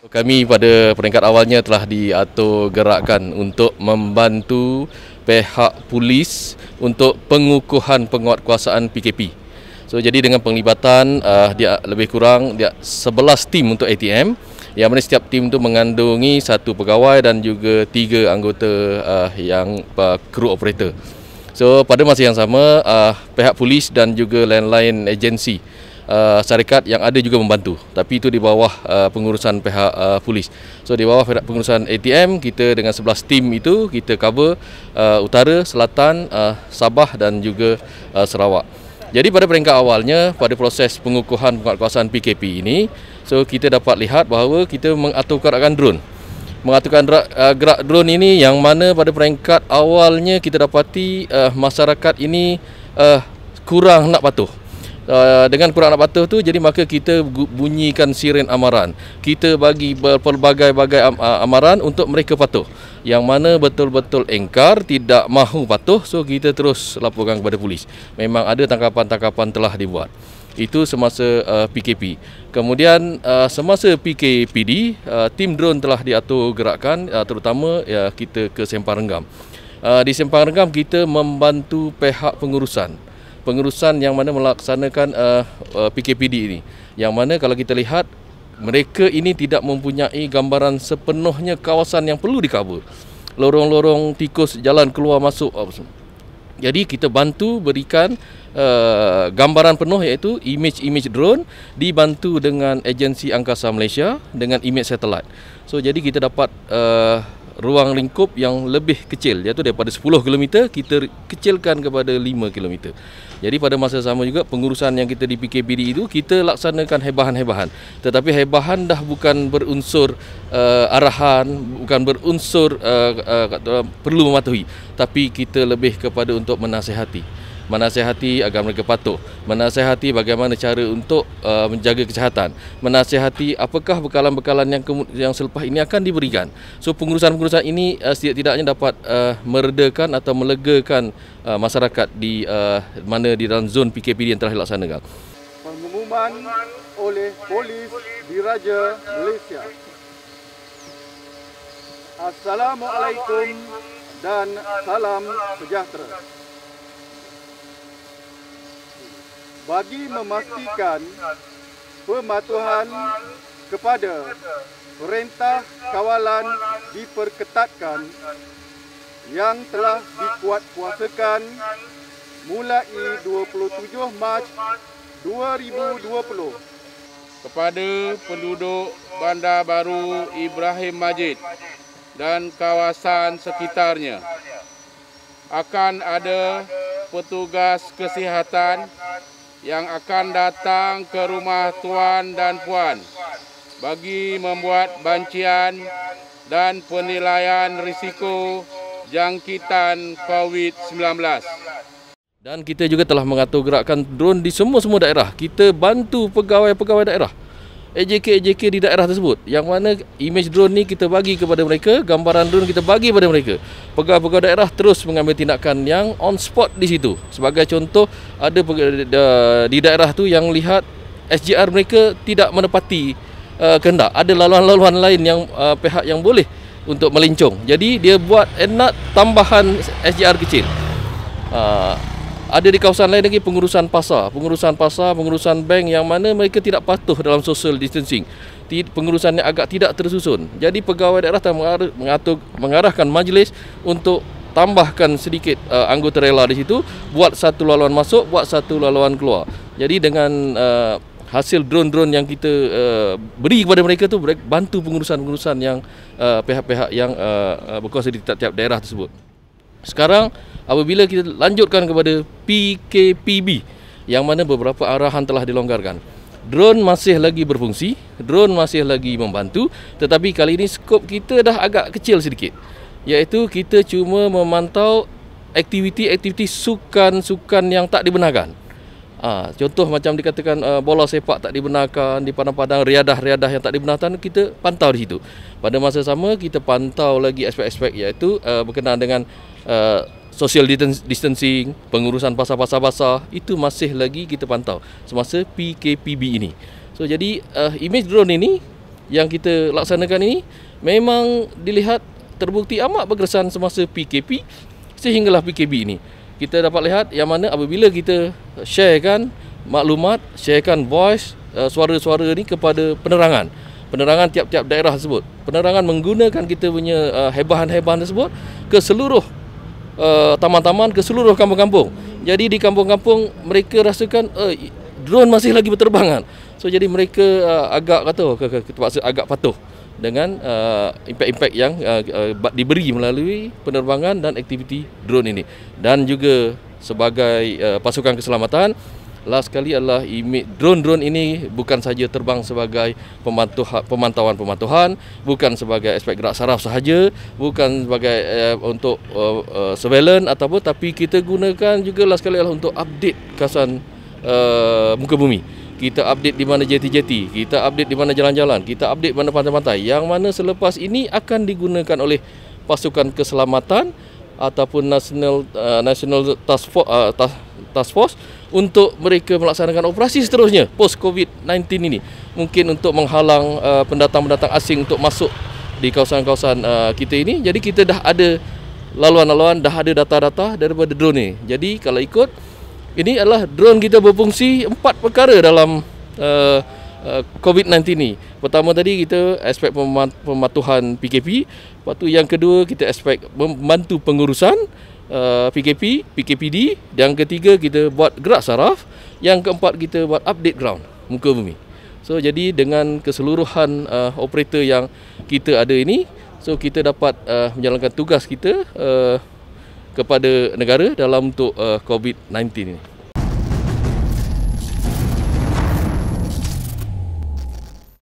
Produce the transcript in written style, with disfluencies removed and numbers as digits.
Kami pada peringkat awalnya telah diatur gerakkan untuk membantu pihak polis untuk pengukuhan penguatkuasaan PKP. So jadi dengan penglibatan dia lebih kurang 11 tim untuk ATM, yang mana setiap tim itu mengandungi 1 pegawai dan juga 3 anggota yang kru operator. So pada masa yang sama pihak polis dan juga lain-lain agensi syarikat yang ada juga membantu, tapi itu di bawah pengurusan pihak polis. So di bawah pengurusan ATM, kita dengan 11 tim itu kita cover utara, selatan, Sabah dan juga Sarawak. Jadi pada peringkat awalnya, pada proses pengukuhan penguatkuasaan PKP ini, so kita dapat lihat bahawa kita mengatur gerakan drone. Mengaturkan gerak drone ini, yang mana pada peringkat awalnya kita dapati masyarakat ini kurang nak patuh. Dengan kurang nak patuh tu, jadi maka kita bunyikan siren amaran. Kita bagi pelbagai-bagai amaran untuk mereka patuh. Yang mana betul-betul engkar, tidak mahu patuh, so kita terus laporkan kepada polis. Memang ada tangkapan-tangkapan telah dibuat. Itu semasa PKP. Kemudian semasa PKPD, tim drone telah diatur gerakan, terutama kita ke Sempang Renggam. Di Sempang Renggam kita membantu pihak pengurusan yang mana melaksanakan PKPD ini. Yang mana kalau kita lihat, mereka ini tidak mempunyai gambaran sepenuhnya kawasan yang perlu di-cover. Lorong-lorong tikus, jalan keluar masuk. Jadi kita bantu berikan gambaran penuh, iaitu image drone, dibantu dengan agensi angkasa Malaysia dengan image satelit. So jadi kita dapat ruang lingkup yang lebih kecil, iaitu daripada 10 km kita kecilkan kepada 5 km. Jadi pada masa sama juga, pengurusan yang kita di PKPD itu kita laksanakan hebahan-hebahan. Tetapi hebahan dah bukan berunsur arahan, bukan berunsur perlu mematuhi, tapi kita lebih kepada untuk menasihati agar mereka patuh, menasihati bagaimana cara untuk menjaga kesihatan, menasihati apakah bekalan-bekalan yang selepas ini akan diberikan. So pengurusan-pengurusan ini setidak-tidaknya dapat meredakan atau melegakan masyarakat di mana di dalam zon PKPD yang telah dilaksanakan. Pengumuman oleh Polis Diraja Malaysia. Assalamualaikum dan salam sejahtera. Bagi memastikan pematuhan kepada perintah kawalan diperketatkan yang telah dikuatkuasakan mulai 27 Mac 2020 kepada penduduk Bandar Baru Ibrahim Majid dan kawasan sekitarnya, akan ada petugas kesihatan yang akan datang ke rumah tuan dan puan bagi membuat bancian dan penilaian risiko jangkitan COVID-19. Dan kita juga telah mengatur gerakan drone di semua daerah. Kita bantu pegawai-pegawai daerah, AJK di daerah tersebut, yang mana image drone ni kita bagi kepada mereka, gambaran drone kita bagi kepada mereka. Pegawai-pegawai daerah terus mengambil tindakan yang on spot di situ. Sebagai contoh, ada di daerah tu yang lihat SGR mereka tidak menepati kehendak. Ada laluan-laluan lain yang pihak yang boleh untuk melencong. Jadi dia buat tambahan SGR kecil. Ada di kawasan lain lagi pengurusan pasar, pengurusan bank, yang mana mereka tidak patuh dalam social distancing. Pengurusannya agak tidak tersusun. Jadi pegawai daerah telah mengarahkan majlis untuk tambahkan sedikit anggota rela di situ, buat satu laluan masuk, buat satu laluan keluar. Jadi dengan hasil drone-drone yang kita beri kepada mereka tu, bantu pengurusan-pengurusan yang pihak-pihak yang berkuasa di tiap-tiap daerah tersebut. Sekarang apabila kita lanjutkan kepada PKPB, yang mana beberapa arahan telah dilonggarkan, drone masih lagi berfungsi, drone masih lagi membantu, tetapi kali ini skop kita dah agak kecil sedikit, iaitu kita cuma memantau aktiviti-aktiviti sukan yang tak dibenarkan. Contoh macam dikatakan bola sepak tak dibenarkan di padang-padang, riadah-riadah yang tak dibenarkan, kita pantau di situ. Pada masa sama kita pantau lagi aspek-aspek, iaitu berkenaan dengan social distancing, pengurusan pasar-pasar basah, itu masih lagi kita pantau semasa PKPB ini. So jadi image drone ini yang kita laksanakan ini memang dilihat terbukti amat berkesan semasa PKP sehinggalah PKP ini. Kita dapat lihat yang mana apabila kita sharekan maklumat, sharekan voice, suara-suara ni kepada penerangan tiap-tiap daerah tersebut. Penerangan menggunakan kita punya hebahan-hebahan tersebut ke seluruh taman-taman, ke seluruh kampung-kampung. Jadi di kampung-kampung mereka rasakan drone masih lagi berterbangan. So jadi mereka agak terpaksa agak patuh dengan impak-impak yang diberi melalui penerbangan dan aktiviti drone ini. Dan juga sebagai pasukan keselamatan, last sekali adalah drone ini bukan saja terbang sebagai pemantauan, bukan sebagai aspek gerak saraf sahaja, bukan sebagai untuk surveillance ataupun, tapi kita gunakan juga last sekali adalah untuk update kawasan muka bumi. Kita update di mana jeti-jeti, kita update di mana jalan-jalan, kita update mana pantai-pantai yang mana selepas ini akan digunakan oleh pasukan keselamatan ataupun National Task Force untuk mereka melaksanakan operasi seterusnya post COVID-19 ini. Mungkin untuk menghalang pendatang-pendatang asing untuk masuk di kawasan-kawasan kita ini. Jadi kita dah ada laluan-laluan, dah ada data-data daripada drone ni. Jadi kalau ikut, ini adalah drone kita berfungsi 4 perkara dalam COVID-19 ni. Pertama tadi kita aspek pematuhan PKP. Lepas tu yang kedua kita aspek membantu pengurusan PKPD. Yang ketiga kita buat gerak saraf. Yang keempat kita buat update ground, muka bumi. So jadi dengan keseluruhan operator yang kita ada ini, so kita dapat menjalankan tugas kita kepada negara dalam untuk COVID-19 ini.